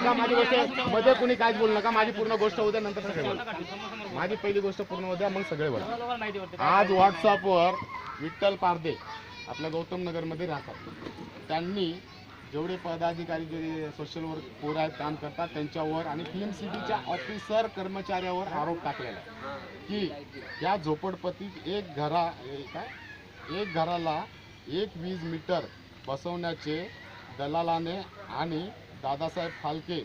ऐका माझी गोष्ट, मध्ये कुणी काहीच बोलू नका, माझी पूर्ण गोष्ट होऊ द्या, नंतर सगळे बोला. माझी पहिली गोष्ट पूर्ण होऊ द्या, मग सगळे बोला. आज व्हॉट्सअपवर विठ्ठल पारदे आपल्या गौतम नगरमध्ये राहतात. त्यांनी जेवढे पदाधिकारी जे सोशल वर्क पोर आहेत काम करतात त्यांच्यावर आणि फिल्म सिटीच्या ऑफिसर कर्मचाऱ्यावर आरोप टाकलेला आहे की या झोपडपट्टीत एक घराला 1 वीज मीटर बसवण्याचे दलालाने आणि दादासाहेब फालके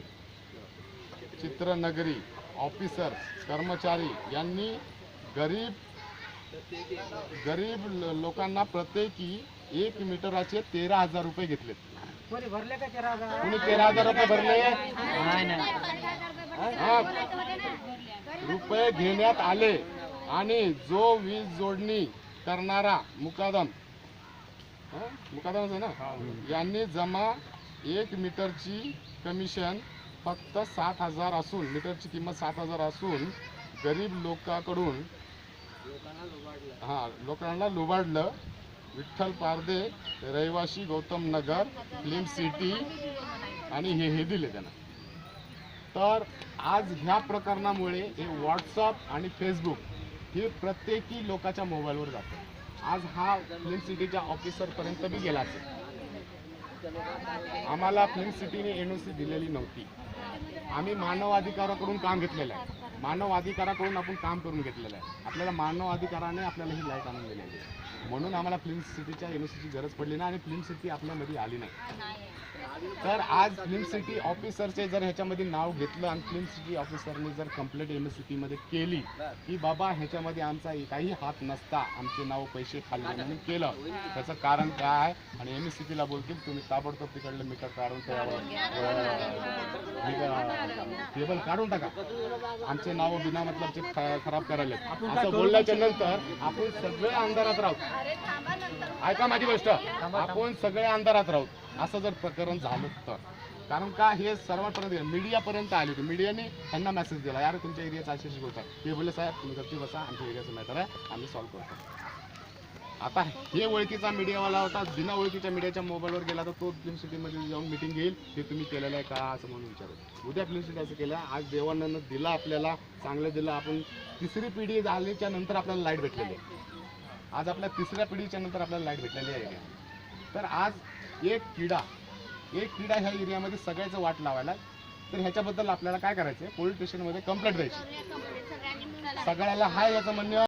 चित्रनगरी ऑफिसर कर्मचारी यांनी गरीब लोकांना प्रत्येकी 1 मीटराचे 13,000 रुपये घेतले. कोणी भरले का 13,000? कोणी 13,000 रुपये भरले? रुपये घेण्यात आले आणि जो वीज जोडणी करणारा मुकादम आहे ना, यांनी जमा 1 मीटरची कमिशन फक्त 7,000 असून, मीटरची किंमत 7,000 असून गरीब लोकांकडून लोकांना लुबाडलं. विठ्ठल पारदे रहिवासी गौतम नगर फिल्म सिटी आणि हे दिले त्यांना. तर आज ह्या प्रकरणामुळे हे व्हॉट्सअप आणि फेसबुक हे प्रत्येकी लोकांच्या मोबाईलवर जातं. आज हा फिल्म सिटीच्या ऑफिसरपर्यंत बी गेला असेल. आम्हाला फिल्म सिटीने NOC दिलेली नव्हती. आम्ही मानव अधिकाराकडून काम घेतलेलं आहे. मानव अधिकाराकडून आपण काम करून घेतलेलं आहे. आपल्याला मानव अधिकाराने आपल्याला ही लाईट आणून दिलेली आहे. म्हणून आम्हाला फिल्म सिटीच्या NOCची गरज पडली नाही आणि फिल्म सिटी आपल्यामध्ये आली नाही. तर आज फिल्म सिटी ऑफिसरचे जर ह्याच्यामध्ये नाव घेतलं आणि फिल्म सिटी ऑफिसरने जर कंप्लेंट MSCPमध्ये केली की बाबा ह्याच्यामध्ये आमचा काही हात नसता, आमचे नाव पैसे खाल्ले म्हणून केलं, त्याचं कारण काय आहे आणि MSCPला बोलतील तुम्ही ताबडतोब तिकडलं मीटर काढून टेबल काढून टाका, आमचे नाव बिना मतलबचे खराब करायला, असं बोलल्याच्या नंतर आपण सगळे अंधारात राहू. ऐका माझी गोष्ट, आपण सगळे अंधारात राहू असं जर प्रकरण झालं तर. कारण का हे सर्वांपर्यंत मीडियापर्यंत आले होते. मीडियाने त्यांना मेसेज दिला यार तुमच्या एरियाचा अशी गोष्ट आहे. ते बोलले साहेब तुम्ही गप्पी बसा, आमच्या एरियाचं मॅटर आहे, आम्ही सॉल्व्ह करतो. आता हे ओळखीचा मीडियावाला होता, बिना ओळखीच्या मीडियाच्या मोबाईलवर गेला तर तो फिल्म सिटीमध्ये जाऊन मिटिंग घेईल हे तुम्ही केलेलं आहे का असं म्हणून विचारत. उद्या फिल्म सिटी असं केलं. आज देवानं दिला आपल्याला, चांगलं दिलं. आपण तिसरी पिढी झाल्याच्या नंतर आपल्याला लाईट भेटलेली आहे. आज आपल्या तिसऱ्या पिढीच्या नंतर आपल्याला लाईट भेटलेली आहे. तर आज एक किडा ह्या एरियामध्ये सगळ्याचं वाट लावायला. तर ह्याच्याबद्दल आपल्याला काय करायचं आहे, पोलीस स्टेशनमध्ये कंप्लेंट द्यायची. सगळ्याला हाय याचं म्हणणं